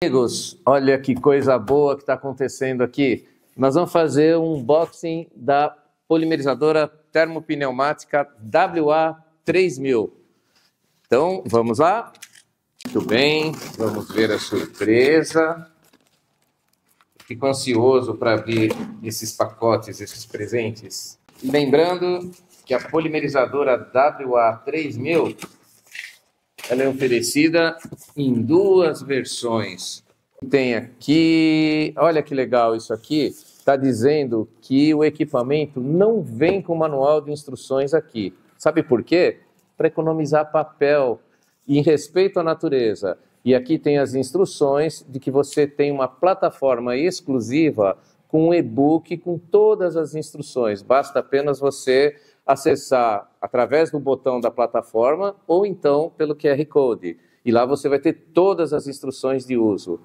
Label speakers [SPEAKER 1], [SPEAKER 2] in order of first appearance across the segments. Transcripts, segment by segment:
[SPEAKER 1] Amigos, olha que coisa boa que está acontecendo aqui. Nós vamos fazer um unboxing da polimerizadora termopneumática WA3000. Então, vamos lá? Muito bem, vamos ver a surpresa. Fico ansioso para abrir esses pacotes, esses presentes. Lembrando que a polimerizadora WA3000 ela é oferecida em duas versões. Tem aqui, olha que legal isso aqui, está dizendo que o equipamento não vem com manual de instruções aqui. Sabe por quê? Para economizar papel e em respeito à natureza. E aqui tem as instruções de que você tem uma plataforma exclusiva com um e-book com todas as instruções. Basta apenas você acessar através do botão da plataforma ou então pelo QR Code. E lá você vai ter todas as instruções de uso.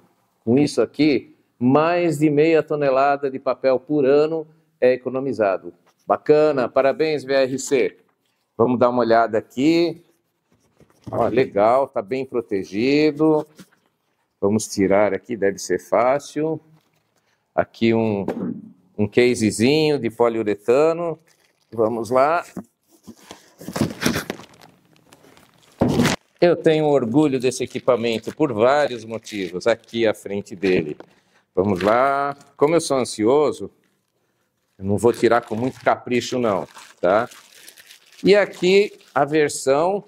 [SPEAKER 1] Com isso aqui, mais de 0,5 tonelada de papel por ano é economizado. Bacana, parabéns VRC. Vamos dar uma olhada aqui. Ó, legal, está bem protegido. Vamos tirar aqui, deve ser fácil. Aqui um casezinho de poliuretano. Vamos lá. Eu tenho orgulho desse equipamento por vários motivos, aqui à frente dele. Vamos lá. Como eu sou ansioso, eu não vou tirar com muito capricho não, tá? E aqui a versão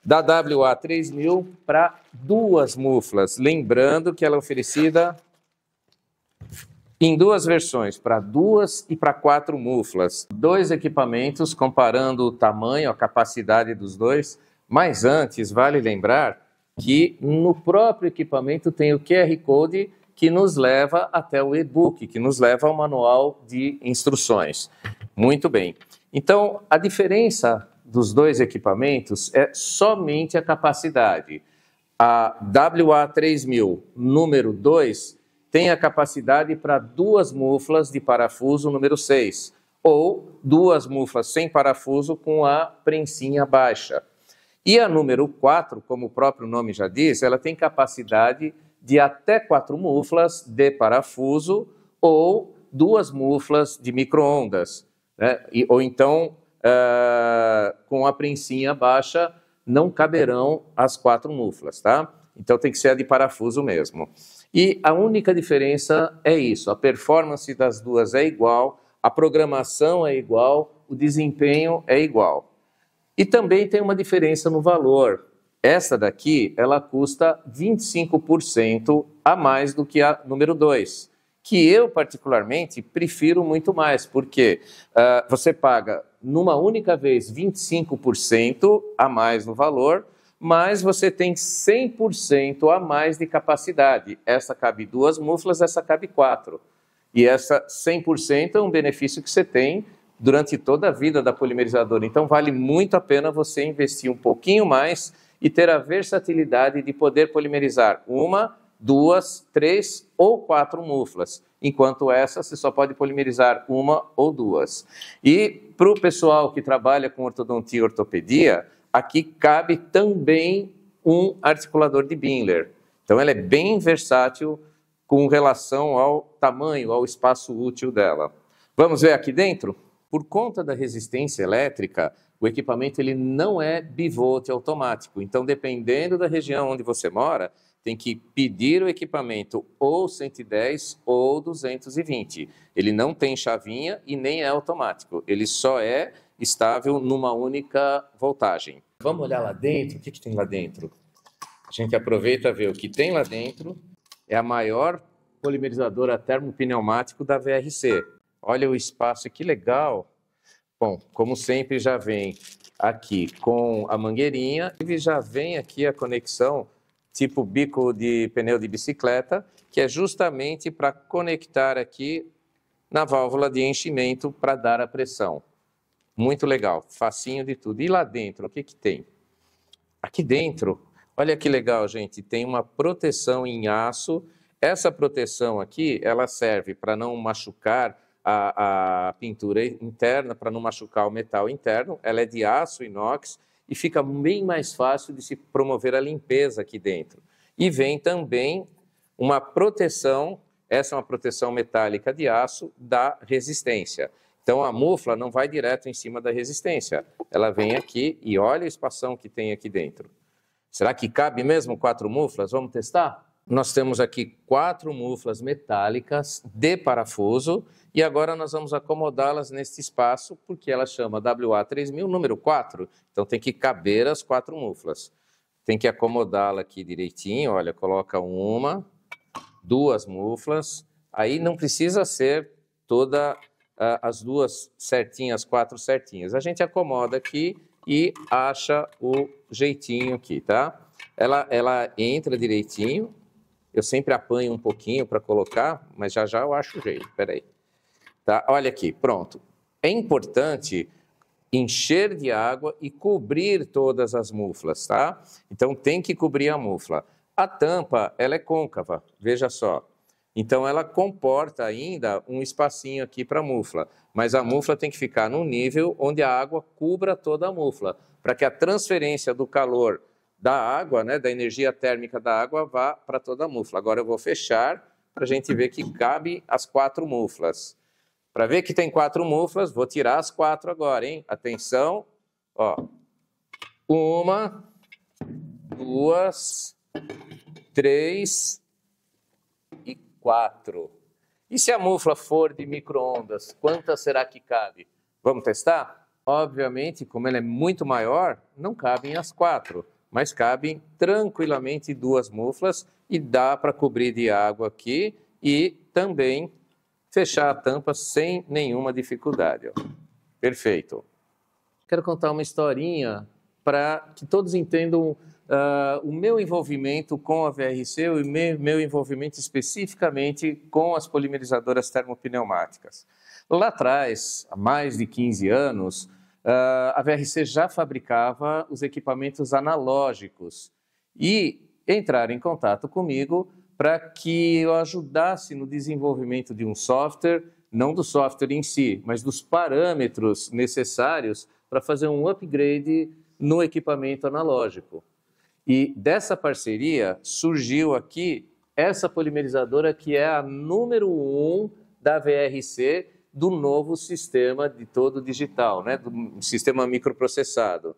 [SPEAKER 1] da WA3000 para duas muflas. Lembrando que ela é oferecida em duas versões, para 2 e para 4 muflas. Dois equipamentos, comparando o tamanho, a capacidade dos dois. Mas antes, vale lembrar que no próprio equipamento tem o QR Code que nos leva até o e-book, que nos leva ao manual de instruções. Muito bem. Então, a diferença dos dois equipamentos é somente a capacidade. A WA3000 número 2 tem a capacidade para duas muflas de parafuso número 6, ou duas muflas sem parafuso com a prensinha baixa. E a número 4, como o próprio nome já diz, ela tem capacidade de até 4 muflas de parafuso ou duas muflas de micro-ondas, né? Ou então, com a prensinha baixa, não caberão as 4 muflas, tá? Então tem que ser a de parafuso mesmo. E a única diferença é isso, a performance das duas é igual, a programação é igual, o desempenho é igual. E também tem uma diferença no valor. Essa daqui, ela custa 25% a mais do que a número 2, que eu particularmente prefiro muito mais, porque você paga numa única vez 25% a mais no valor, mas você tem 100% a mais de capacidade. Essa cabe 2 muflas, essa cabe 4. E essa 100% é um benefício que você tem durante toda a vida da polimerizadora. Então vale muito a pena você investir um pouquinho mais e ter a versatilidade de poder polimerizar 1, 2, 3 ou 4 muflas. Enquanto essa, você só pode polimerizar 1 ou 2. E para o pessoal que trabalha com ortodontia e ortopedia, aqui cabe também um articulador de Binler. Então ela é bem versátil com relação ao tamanho, ao espaço útil dela. Vamos ver aqui dentro? Por conta da resistência elétrica, o equipamento ele não é bivolt automático. Então, dependendo da região onde você mora, tem que pedir o equipamento ou 110 ou 220. Ele não tem chavinha e nem é automático. Ele só é estável numa única voltagem. Vamos olhar lá dentro? O que tem lá dentro? A gente aproveita e vê o que tem lá dentro. É a maior polimerizadora termopneumático da VRC. Olha o espaço, que legal. Bom, como sempre já vem aqui com a mangueirinha e já vem aqui a conexão tipo bico de pneu de bicicleta, que é justamente para conectar aqui na válvula de enchimento para dar a pressão. Muito legal, facinho de tudo. E lá dentro, o que tem? Aqui dentro, olha que legal, gente, tem uma proteção em aço. Essa proteção aqui, ela serve para não machucar a pintura interna, para não machucar o metal interno. Ela é de aço inox e fica bem mais fácil de se promover a limpeza aqui dentro. E vem também uma proteção, essa é uma proteção metálica de aço da resistência. Então a mufla não vai direto em cima da resistência, ela vem aqui e olha a espação que tem aqui dentro. Será que cabe mesmo 4 muflas? Vamos testar? Nós temos aqui 4 muflas metálicas de parafuso e agora nós vamos acomodá-las neste espaço porque ela chama WA3000 número 4, então tem que caber as 4 muflas. Tem que acomodá-la aqui direitinho, olha, coloca 1, 2 muflas, aí não precisa ser toda as 2 certinhas, 4 certinhas. A gente acomoda aqui e acha o jeitinho aqui, tá? Ela entra direitinho, eu sempre apanho um pouquinho para colocar, mas já já eu acho o jeito, peraí. Tá? Olha aqui, pronto. É importante encher de água e cobrir todas as muflas, tá? Então tem que cobrir a mufla. A tampa, ela é côncava, veja só. Então ela comporta ainda um espacinho aqui para a mufla, mas a mufla tem que ficar num nível onde a água cubra toda a mufla, para que a transferência do calor da água, né, da energia térmica da água, vá para toda a mufla. Agora eu vou fechar para a gente ver que cabe as 4 muflas. Para ver que tem 4 muflas, vou tirar as 4 agora, hein? Atenção, ó. 1, 2, 3 e 4. E se a mufla for de micro-ondas, quantas será que cabe? Vamos testar? Obviamente, como ela é muito maior, não cabem as 4, mas cabem tranquilamente 2 muflas e dá para cobrir de água aqui e também fechar a tampa sem nenhuma dificuldade. Ó. Perfeito. Quero contar uma historinha para que todos entendam o meu envolvimento com a VRC e o meu envolvimento especificamente com as polimerizadoras termopneumáticas. Lá atrás, há mais de 15 anos, a VRC já fabricava os equipamentos analógicos e entraram em contato comigo para que eu ajudasse no desenvolvimento de um software, não do software em si, mas dos parâmetros necessários para fazer um upgrade no equipamento analógico. E dessa parceria surgiu aqui essa polimerizadora que é a número 1 da VRC do novo sistema de todo digital, né, do sistema microprocessado.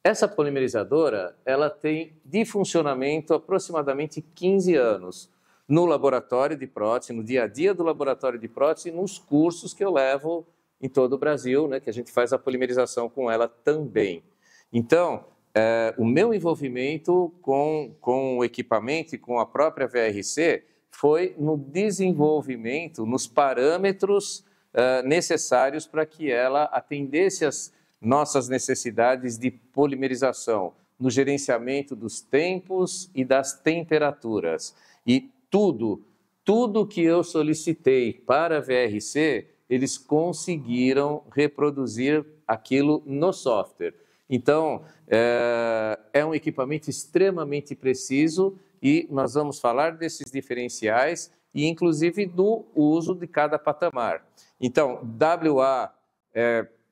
[SPEAKER 1] Essa polimerizadora, ela tem de funcionamento aproximadamente 15 anos no laboratório de prótese, no dia a dia do laboratório de prótese e nos cursos que eu levo em todo o Brasil, né, que a gente faz a polimerização com ela também. Então, o meu envolvimento com o equipamento e com a própria VRC foi no desenvolvimento, nos parâmetros necessários para que ela atendesse as nossas necessidades de polimerização, no gerenciamento dos tempos e das temperaturas. E tudo que eu solicitei para a VRC, eles conseguiram reproduzir aquilo no software. Então, é um equipamento extremamente preciso e nós vamos falar desses diferenciais e, inclusive, do uso de cada patamar. Então, WA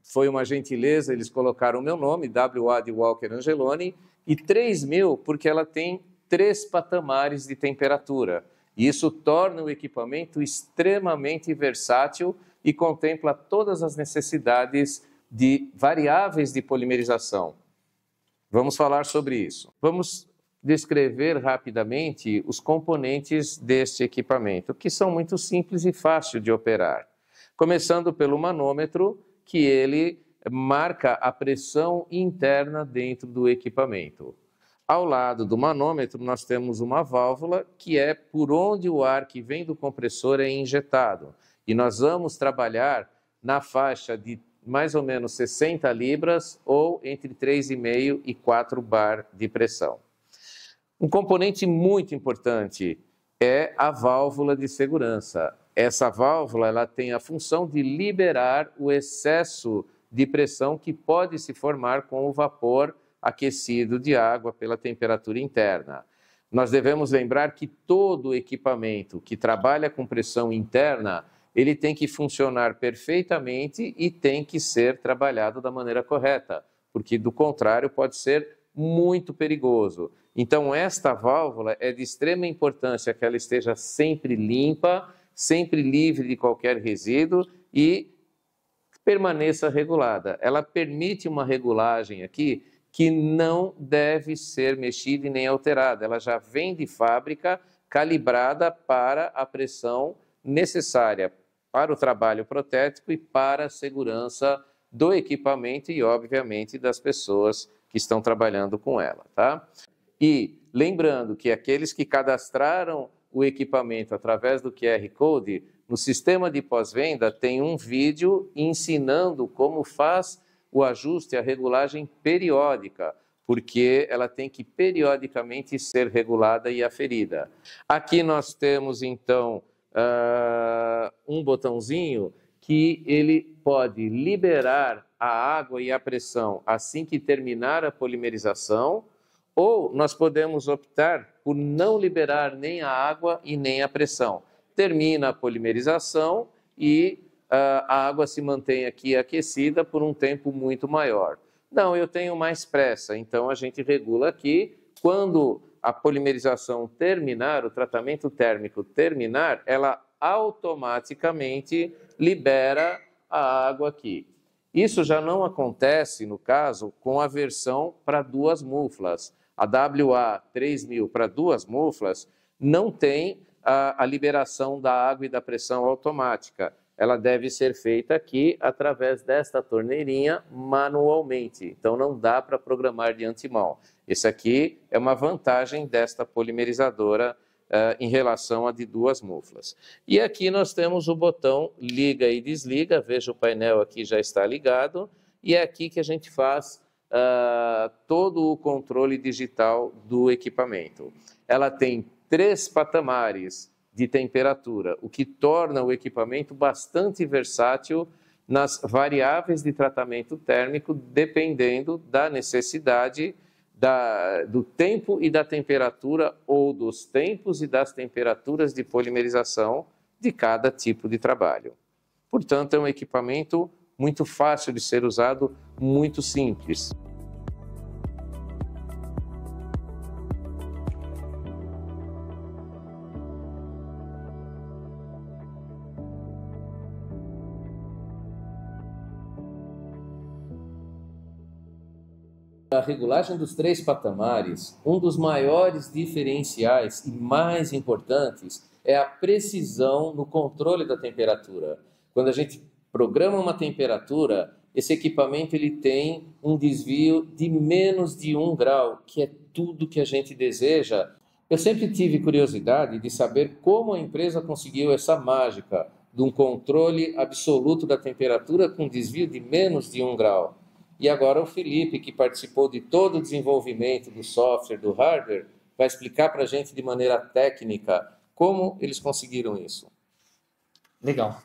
[SPEAKER 1] foi uma gentileza, eles colocaram o meu nome, WA de Walker Angeloni, e 3000 porque ela tem 3 patamares de temperatura. Isso torna o equipamento extremamente versátil e contempla todas as necessidades de variáveis de polimerização. Vamos falar sobre isso. Vamos descrever rapidamente os componentes deste equipamento, que são muito simples e fácil de operar. Começando pelo manômetro, que ele marca a pressão interna dentro do equipamento. Ao lado do manômetro, nós temos uma válvula, que é por onde o ar que vem do compressor é injetado. E nós vamos trabalhar na faixa de mais ou menos 60 libras ou entre 3,5 e 4 bar de pressão. Um componente muito importante é a válvula de segurança. Essa válvula ela tem a função de liberar o excesso de pressão que pode se formar com o vapor aquecido de água pela temperatura interna. Nós devemos lembrar que todo equipamento que trabalha com pressão interna, ele tem que funcionar perfeitamente e tem que ser trabalhado da maneira correta, porque do contrário pode ser muito perigoso. Então, esta válvula é de extrema importância que ela esteja sempre limpa, sempre livre de qualquer resíduo e permaneça regulada. Ela permite uma regulagem aqui que não deve ser mexida e nem alterada. Ela já vem de fábrica calibrada para a pressão necessária para o trabalho protético e para a segurança do equipamento e, obviamente, das pessoas que estão trabalhando com ela, tá? E lembrando que aqueles que cadastraram o equipamento através do QR Code, no sistema de pós-venda tem um vídeo ensinando como faz o ajuste, a regulagem periódica, porque ela tem que periodicamente ser regulada e aferida. Aqui nós temos, então, um botãozinho que ele pode liberar a água e a pressão assim que terminar a polimerização, ou nós podemos optar por não liberar nem a água e nem a pressão. Termina a polimerização e a água se mantém aqui aquecida por um tempo muito maior. Não, eu tenho mais pressa, então a gente regula aqui. Quando a polimerização terminar, o tratamento térmico terminar, ela automaticamente libera a água aqui. Isso já não acontece, no caso, com a versão para duas muflas. A WA 3000 para duas muflas não tem a liberação da água e da pressão automática. Ela deve ser feita aqui através desta torneirinha manualmente. Então não dá para programar de antemão. Esse aqui é uma vantagem desta polimerizadora em relação a de duas muflas. E aqui nós temos o botão liga e desliga. Veja, o painel aqui já está ligado. E é aqui que a gente faz todo o controle digital do equipamento. Ela tem 3 patamares de temperatura, o que torna o equipamento bastante versátil nas variáveis de tratamento térmico, dependendo da necessidade do tempo e da temperatura, ou dos tempos e das temperaturas de polimerização de cada tipo de trabalho. Portanto, é um equipamento muito fácil de ser usado, muito simples. A regulagem dos 3 patamares, um dos maiores diferenciais e mais importantes é a precisão no controle da temperatura. Quando a gente programa uma temperatura, esse equipamento ele tem um desvio de menos de 1 grau, que é tudo que a gente deseja. Eu sempre tive curiosidade de saber como a empresa conseguiu essa mágica de um controle absoluto da temperatura com desvio de menos de 1 grau. E agora o Felipe, que participou de todo o desenvolvimento do software, do hardware, vai explicar para a gente de maneira técnica como eles conseguiram isso.
[SPEAKER 2] Legal.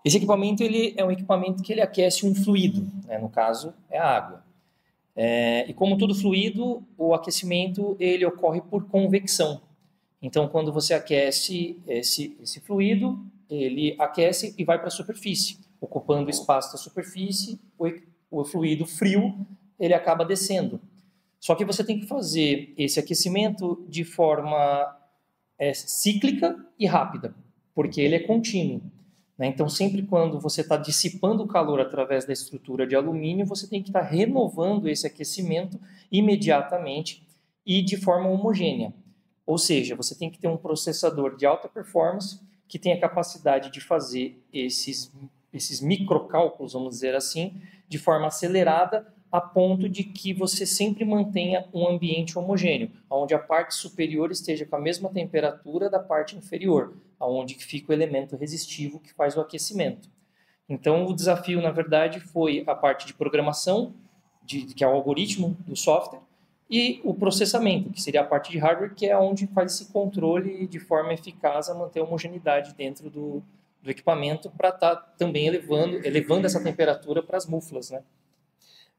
[SPEAKER 2] Esse equipamento ele é um equipamento que ele aquece um fluido, né? No caso é a água. E como todo fluido, o aquecimento ele ocorre por convecção. Então, quando você aquece esse fluido, ele aquece e vai para a superfície, ocupando o espaço da superfície. O fluido frio, ele acaba descendo. Só que você tem que fazer esse aquecimento de forma cíclica e rápida, porque ele é contínuo, né? Então, sempre quando você está dissipando o calor através da estrutura de alumínio, você tem que estar renovando esse aquecimento imediatamente e de forma homogênea. Ou seja, você tem que ter um processador de alta performance que tenha a capacidade de fazer esses microcálculos, vamos dizer assim, de forma acelerada, a ponto de que você sempre mantenha um ambiente homogêneo, onde a parte superior esteja com a mesma temperatura da parte inferior, onde fica o elemento resistivo que faz o aquecimento. Então, o desafio, na verdade, foi a parte de programação, que é o algoritmo do software, e o processamento, que seria a parte de hardware, que é onde faz esse controle de forma eficaz a manter a homogeneidade dentro do equipamento para estar também elevando essa temperatura para as muflas, né?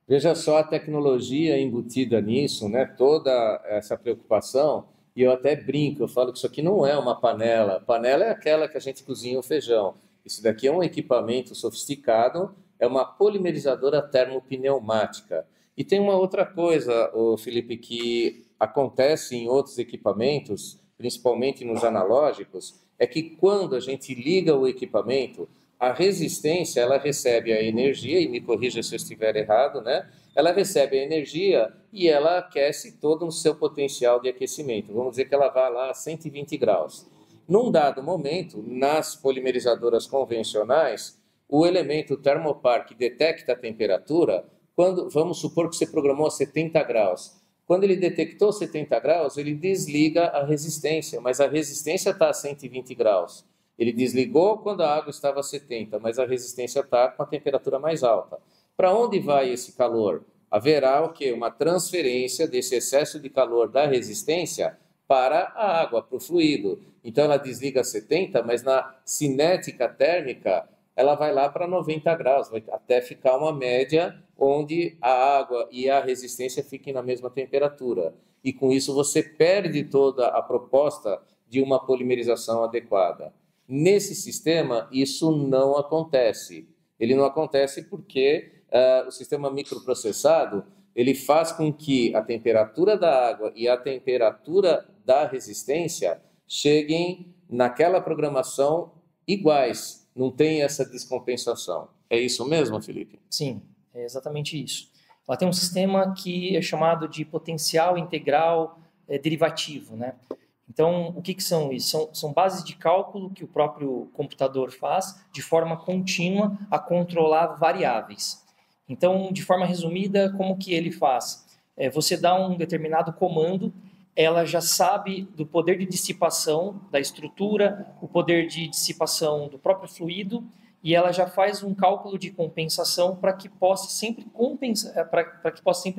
[SPEAKER 1] Veja só a tecnologia embutida nisso, né? Toda essa preocupação, e eu até brinco, eu falo que isso aqui não é uma panela. Panela é aquela que a gente cozinha o feijão. Isso daqui é um equipamento sofisticado, é uma polimerizadora termopneumática. E tem uma outra coisa, Felipe, que acontece em outros equipamentos, principalmente nos analógicos, é que quando a gente liga o equipamento, a resistência, ela recebe a energia, e me corrija se eu estiver errado, né? Ela recebe a energia e ela aquece todo o seu potencial de aquecimento. Vamos dizer que ela vai lá a 120 graus. Num dado momento, nas polimerizadoras convencionais, o elemento termopar que detecta a temperatura, vamos supor que você programou a 70 graus. Quando ele detectou 70 graus, ele desliga a resistência, mas a resistência está a 120 graus. Ele desligou quando a água estava a 70, mas a resistência está com a temperatura mais alta. Para onde vai esse calor? Haverá o quê? Uma transferência desse excesso de calor da resistência para a água, para o fluido. Então ela desliga a 70, mas na cinética térmica ela vai lá para 90 graus, vai até ficar uma média onde a água e a resistência fiquem na mesma temperatura. E com isso você perde toda a proposta de uma polimerização adequada. Nesse sistema, isso não acontece. Ele não acontece porque o sistema microprocessado ele faz com que a temperatura da água e a temperatura da resistência cheguem naquela programação iguais. Não tem essa descompensação. É isso mesmo, Felipe?
[SPEAKER 2] Sim, é exatamente isso. Ela tem um sistema que é chamado de potencial integral derivativo, né? Então, o que são isso? São bases de cálculo que o próprio computador faz de forma contínua a controlar variáveis. Então, de forma resumida, como que ele faz? Você dá um determinado comando, ela já sabe do poder de dissipação da estrutura, o poder de dissipação do próprio fluido, e ela já faz um cálculo de compensação para que possa sempre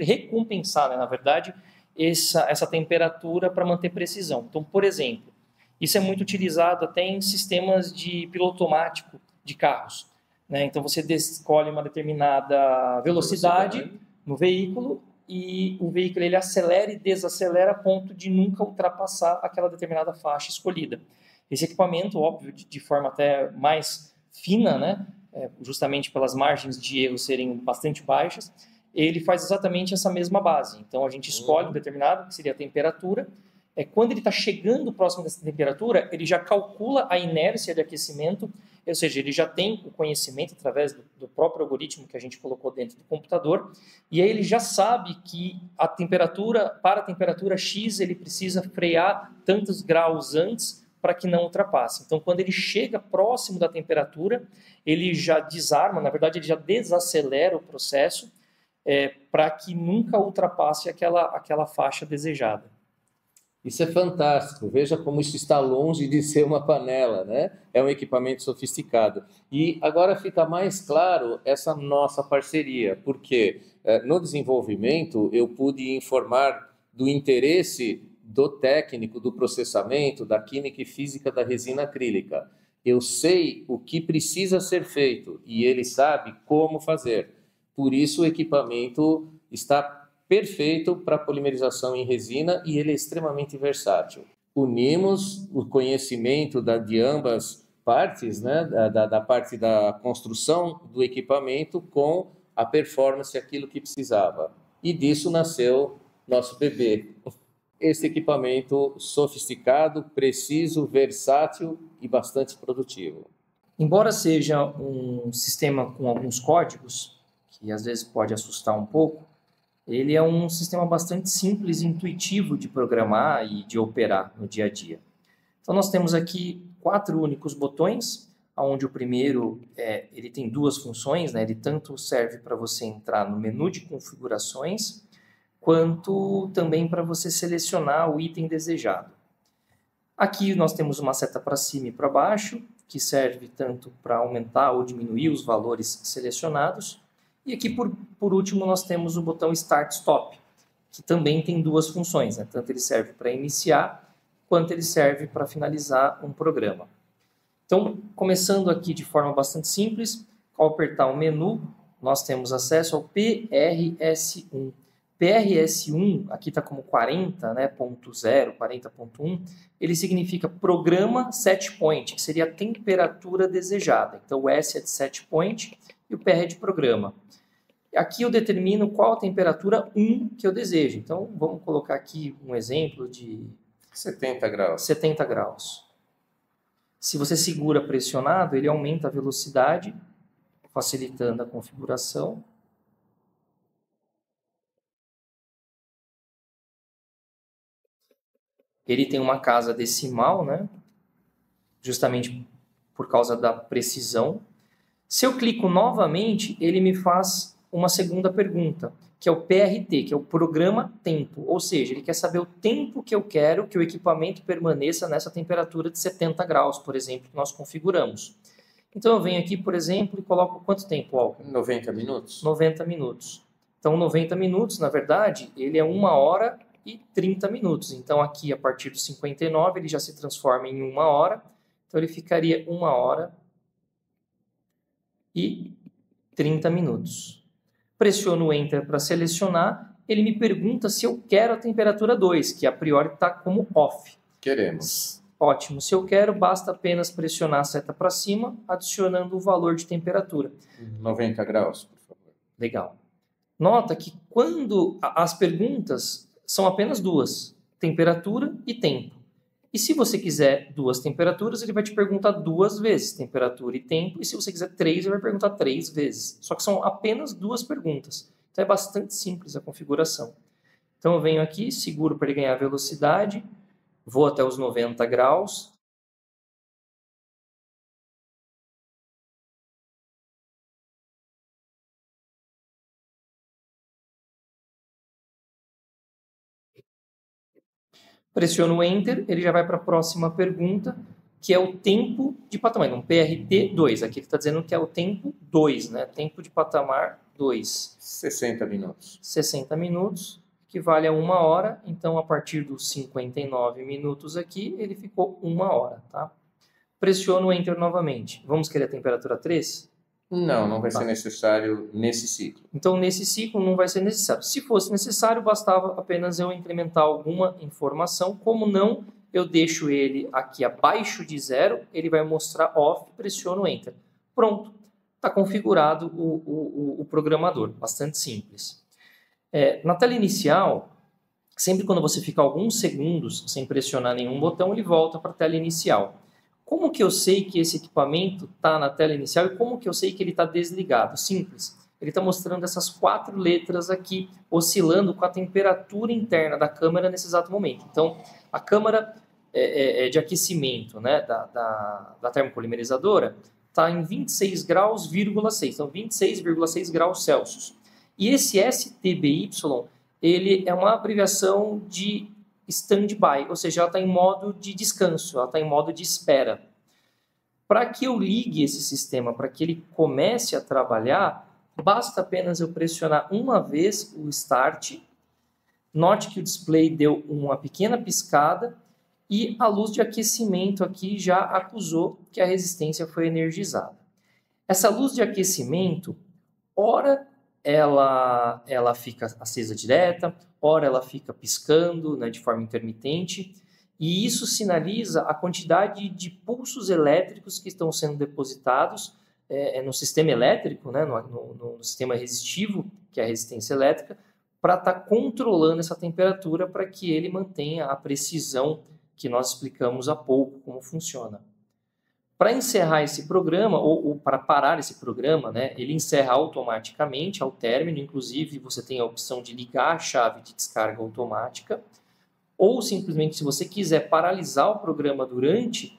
[SPEAKER 2] recompensar, né, na verdade, essa temperatura para manter precisão. Então, por exemplo, isso é muito utilizado até em sistemas de piloto automático de carros, né? Então, você escolhe uma determinada velocidade no veículo e o veículo ele acelera e desacelera a ponto de nunca ultrapassar aquela determinada faixa escolhida. Esse equipamento, óbvio, de forma até mais fina, né? Justamente pelas margens de erro serem bastante baixas, ele faz exatamente essa mesma base. Então, a gente escolhe um determinado, que seria a temperatura. Quando ele está chegando próximo dessa temperatura, ele já calcula a inércia de aquecimento, ou seja, ele já tem o conhecimento através do próprio algoritmo que a gente colocou dentro do computador, e aí ele já sabe que para a temperatura X, ele precisa frear tantos graus antes para que não ultrapasse. Então, quando ele chega próximo da temperatura, ele já desarma, na verdade, ele já desacelera o processo, para que nunca ultrapasse aquela faixa desejada.
[SPEAKER 1] Isso é fantástico. Veja como isso está longe de ser uma panela, né? É um equipamento sofisticado. E agora fica mais claro essa nossa parceria, porque no desenvolvimento eu pude informar do interesse do técnico, do processamento, da química e física da resina acrílica. Eu sei o que precisa ser feito e ele sabe como fazer. Por isso o equipamento está perfeito para polimerização em resina e ele é extremamente versátil. Unimos o conhecimento de ambas partes, né, da parte da construção do equipamento com a performance, aquilo que precisava. E disso nasceu nosso bebê. Esse equipamento sofisticado, preciso, versátil e bastante produtivo.
[SPEAKER 2] Embora seja um sistema com alguns códigos, que às vezes pode assustar um pouco, ele é um sistema bastante simples e intuitivo de programar e de operar no dia a dia. Então, nós temos aqui 4 únicos botões, onde o primeiro ele tem 2 funções, né? Ele tanto serve para você entrar no menu de configurações, quanto também para você selecionar o item desejado. Aqui nós temos uma seta para cima e para baixo, que serve tanto para aumentar ou diminuir os valores selecionados. E aqui, por último, nós temos o botão Start Stop, que também tem 2 funções, né? Tanto ele serve para iniciar, quanto ele serve para finalizar um programa. Então, começando aqui de forma bastante simples, ao apertar o menu, nós temos acesso ao PRS1. PRS1, aqui está como 40, né, ponto 0, 40.1, ele significa Programa Set Point, que seria a temperatura desejada. Então, o S é de Set Point e o PR é de Programa. Aqui eu determino qual a temperatura 1 que eu desejo. Então, vamos colocar aqui um exemplo de
[SPEAKER 1] 70 graus.
[SPEAKER 2] 70 graus. Se você segura pressionado, ele aumenta a velocidade, facilitando a configuração. Ele tem uma casa decimal, né? Justamente por causa da precisão. Se eu clico novamente, ele me faz uma segunda pergunta, que é o PRT, que é o Programa Tempo. Ou seja, ele quer saber o tempo que eu quero que o equipamento permaneça nessa temperatura de 70 graus, por exemplo, que nós configuramos. Então eu venho aqui, por exemplo, e coloco quanto tempo, Walker?
[SPEAKER 1] 90 minutos.
[SPEAKER 2] 90 minutos. Então 90 minutos, na verdade, ele é 1 hora e 30 minutos. Então aqui, a partir do 59, ele já se transforma em 1 hora. Então ele ficaria 1 hora e 30 minutos. Pressiono o Enter para selecionar, ele me pergunta se eu quero a temperatura 2, que a priori está como off.
[SPEAKER 1] Queremos.
[SPEAKER 2] Ótimo. Se eu quero, basta apenas pressionar a seta para cima, adicionando o valor de temperatura.
[SPEAKER 1] 90 graus, por favor.
[SPEAKER 2] Legal. Nota que quando as perguntas são apenas duas, temperatura e tempo. E se você quiser 2 temperaturas, ele vai te perguntar 2 vezes, temperatura e tempo. E se você quiser 3, ele vai perguntar 3 vezes. Só que são apenas 2 perguntas. Então é bastante simples a configuração. Então eu venho aqui, seguro para ele ganhar velocidade, vou até os 90 graus. Pressiono o Enter, ele já vai para a próxima pergunta, que é o tempo de patamar, um PRT2. Aqui ele está dizendo que é o tempo 2, né? Tempo de patamar 2.
[SPEAKER 1] 60 minutos.
[SPEAKER 2] 60 minutos, que vale a 1 hora. Então, a partir dos 59 minutos aqui, ele ficou 1 hora, tá? Pressiono o Enter novamente. Vamos querer a temperatura 3?
[SPEAKER 1] Não vai ser necessário nesse ciclo.
[SPEAKER 2] Então, nesse ciclo não vai ser necessário. Se fosse necessário, bastava apenas eu incrementar alguma informação. Como não, eu deixo ele aqui abaixo de 0, ele vai mostrar off, pressiono Enter. Pronto, está configurado o programador, bastante simples. Na tela inicial, sempre quando você fica alguns segundos sem pressionar nenhum botão, ele volta para a tela inicial. Como que eu sei que esse equipamento está na tela inicial e como que eu sei que ele está desligado? Simples. Ele está mostrando essas 4 letras aqui, oscilando com a temperatura interna da câmera nesse exato momento. Então, a câmara de aquecimento, né, da termopolimerizadora está em 26 graus, 6. Então, 26,6 graus Celsius. E esse STBY, ele é uma abreviação de stand-by, ou seja, ela está em modo de descanso, ela está em modo de espera. Para que eu ligue esse sistema, para que ele comece a trabalhar, basta apenas eu pressionar uma vez o Start. Note que o display deu uma pequena piscada e a luz de aquecimento aqui já acusou que a resistência foi energizada. Essa luz de aquecimento, ora ela fica acesa direta, ora ela fica piscando, né, de forma intermitente, e isso sinaliza a quantidade de pulsos elétricos que estão sendo depositados no sistema elétrico, né, no sistema resistivo, que é a resistência elétrica, para estar controlando essa temperatura para que ele mantenha a precisão que nós explicamos há pouco como funciona. Para encerrar esse programa, ou para parar esse programa, né, ele encerra automaticamente ao término, inclusive você tem a opção de ligar a chave de descarga automática, ou simplesmente, se você quiser paralisar o programa durante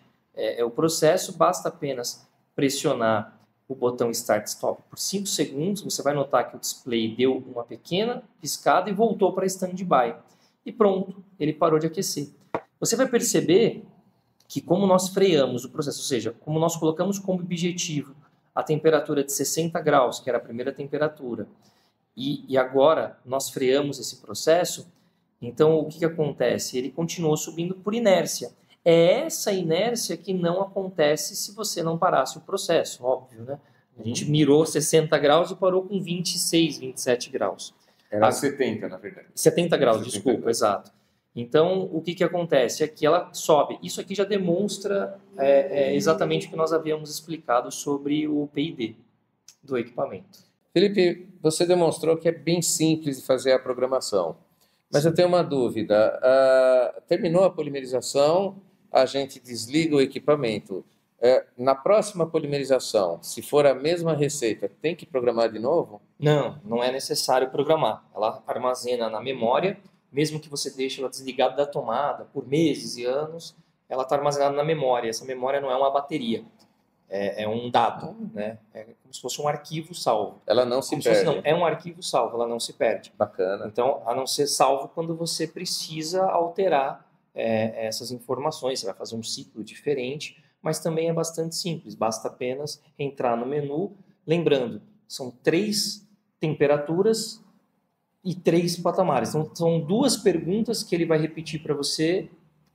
[SPEAKER 2] o processo, basta apenas pressionar o botão Start Stop por 5 segundos, você vai notar que o display deu uma pequena piscada e voltou para Standby. E pronto, ele parou de aquecer. Você vai perceber que como nós freamos o processo, ou seja, como nós colocamos como objetivo a temperatura de 60 graus, que era a primeira temperatura, e agora nós freamos esse processo, então o que acontece? Ele continuou subindo por inércia. É essa inércia que não acontece se você não parasse o processo, óbvio, né? A gente mirou 60 graus e parou com 26, 27 graus.
[SPEAKER 1] Era 70, na verdade.
[SPEAKER 2] 70 graus,
[SPEAKER 1] 70
[SPEAKER 2] desculpa,
[SPEAKER 1] graus.
[SPEAKER 2] exato. Então, o que acontece? Aqui ela sobe. Isso aqui já demonstra exatamente o que nós havíamos explicado sobre o PID do equipamento.
[SPEAKER 1] Felipe, você demonstrou que é bem simples de fazer a programação, mas eu tenho uma dúvida. Terminou a polimerização, a gente desliga o equipamento. Na próxima polimerização, se for a mesma receita, tem que programar de novo?
[SPEAKER 2] Não, não é necessário programar. Ela armazena na memória, mesmo que você deixe ela desligada da tomada por meses e anos, ela está armazenada na memória. Essa memória não é uma bateria, é um dado, né? É como se fosse um arquivo salvo.
[SPEAKER 1] Ela não se
[SPEAKER 2] Como
[SPEAKER 1] perde.
[SPEAKER 2] se fosse, não, é um arquivo salvo, ela não se perde.
[SPEAKER 1] Bacana.
[SPEAKER 2] Então, a não ser salvo quando você precisa alterar essas informações, você vai fazer um ciclo diferente, mas também é bastante simples, basta apenas entrar no menu, lembrando, são 3 temperaturas e 3 patamares. Então, são 2 perguntas que ele vai repetir para você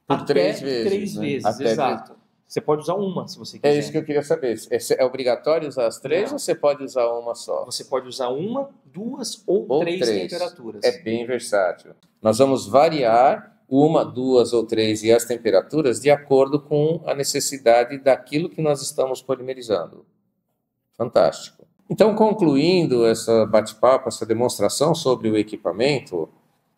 [SPEAKER 1] por
[SPEAKER 2] até
[SPEAKER 1] 3 vezes.
[SPEAKER 2] 3
[SPEAKER 1] né?
[SPEAKER 2] vezes,
[SPEAKER 1] Até
[SPEAKER 2] exato. Você pode usar uma, se você quiser.
[SPEAKER 1] É isso que eu queria saber. É obrigatório usar as 3
[SPEAKER 2] Não.
[SPEAKER 1] ou você pode usar uma só?
[SPEAKER 2] Você pode usar uma, 2 ou 3 temperaturas.
[SPEAKER 1] É bem versátil. Nós vamos variar 1, 2 ou 3 e as temperaturas de acordo com a necessidade daquilo que nós estamos polimerizando. Fantástico. Então, concluindo essa bate-papo, essa demonstração sobre o equipamento,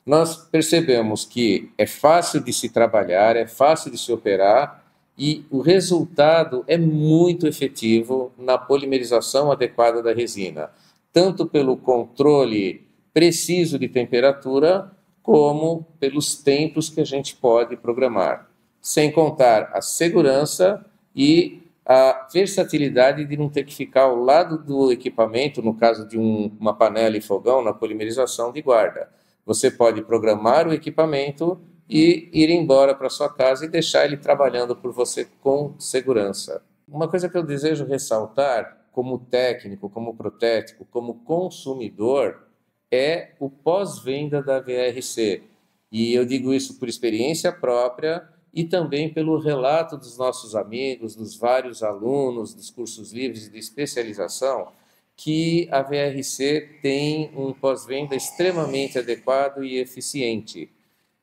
[SPEAKER 1] nós percebemos que é fácil de se trabalhar, é fácil de se operar e o resultado é muito efetivo na polimerização adequada da resina, tanto pelo controle preciso de temperatura, como pelos tempos que a gente pode programar, sem contar a segurança e a versatilidade de não ter que ficar ao lado do equipamento, no caso de uma panela e fogão, na polimerização de guarda. Você pode programar o equipamento e ir embora para sua casa e deixar ele trabalhando por você com segurança. Uma coisa que eu desejo ressaltar, como técnico, como protético, como consumidor, é o pós-venda da VRC. E eu digo isso por experiência própria e também pelo relato dos nossos amigos, dos vários alunos dos cursos livres de especialização, que a VRC tem um pós-venda extremamente adequado e eficiente.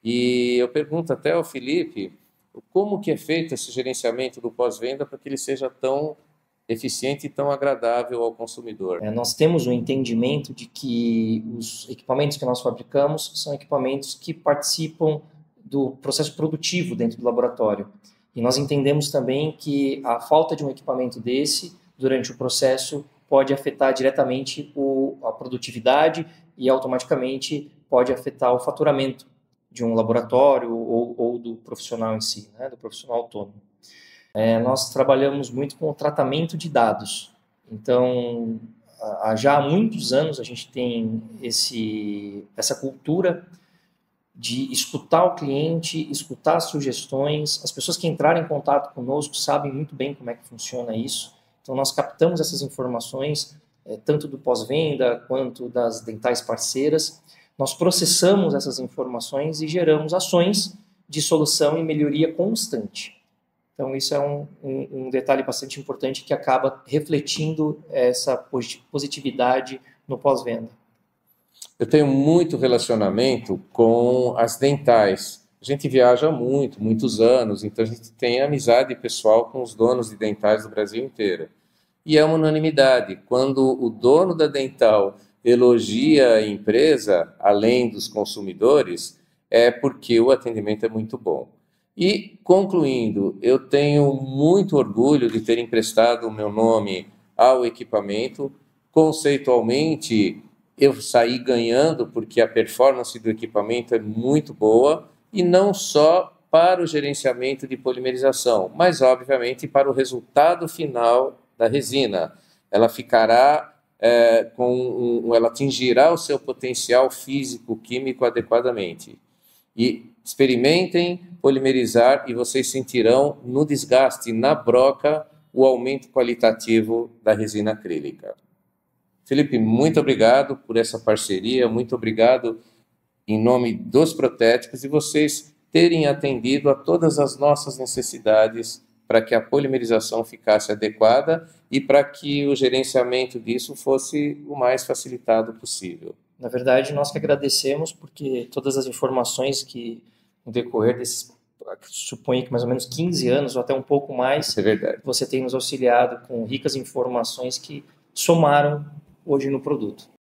[SPEAKER 1] E eu pergunto até ao Felipe como que é feito esse gerenciamento do pós-venda para que ele seja tão eficiente e tão agradável ao consumidor.
[SPEAKER 2] Nós temos o entendimento de que os equipamentos que nós fabricamos são equipamentos que participam do processo produtivo dentro do laboratório. E nós entendemos também que a falta de um equipamento desse, durante o processo, pode afetar diretamente a produtividade e automaticamente pode afetar o faturamento de um laboratório ou do profissional em si, né, do profissional autônomo. Nós trabalhamos muito com o tratamento de dados. Então, já há muitos anos a gente tem essa cultura de escutar o cliente, escutar as sugestões. As pessoas que entrarem em contato conosco sabem muito bem como é que funciona isso. Então, nós captamos essas informações, tanto do pós-venda quanto das dentais parceiras. Nós processamos essas informações e geramos ações de solução e melhoria constante. Então, isso é um detalhe bastante importante que acaba refletindo essa positividade no pós-venda.
[SPEAKER 1] Eu tenho muito relacionamento com as dentais. A gente viaja muito, muitos anos, então a gente tem amizade pessoal com os donos de dentais do Brasil inteiro. E é uma unanimidade. Quando o dono da dental elogia a empresa, além dos consumidores, é porque o atendimento é muito bom. E, concluindo, eu tenho muito orgulho de ter emprestado o meu nome ao equipamento. Conceitualmente, eu saí ganhando porque a performance do equipamento é muito boa, e não só para o gerenciamento de polimerização, mas, obviamente, para o resultado final da resina. Ela ficará ela atingirá o seu potencial físico-químico adequadamente. E experimentem polimerizar e vocês sentirão no desgaste, na broca, o aumento qualitativo da resina acrílica. Felipe, muito obrigado por essa parceria, muito obrigado em nome dos protéticos e vocês terem atendido a todas as nossas necessidades para que a polimerização ficasse adequada e para que o gerenciamento disso fosse o mais facilitado possível.
[SPEAKER 2] Na verdade, nós que agradecemos, porque todas as informações que, no decorrer desses, suponho que mais ou menos 15 anos, ou até um pouco mais,
[SPEAKER 1] é verdade,
[SPEAKER 2] você tem nos auxiliado com ricas informações que somaram hoje no produto.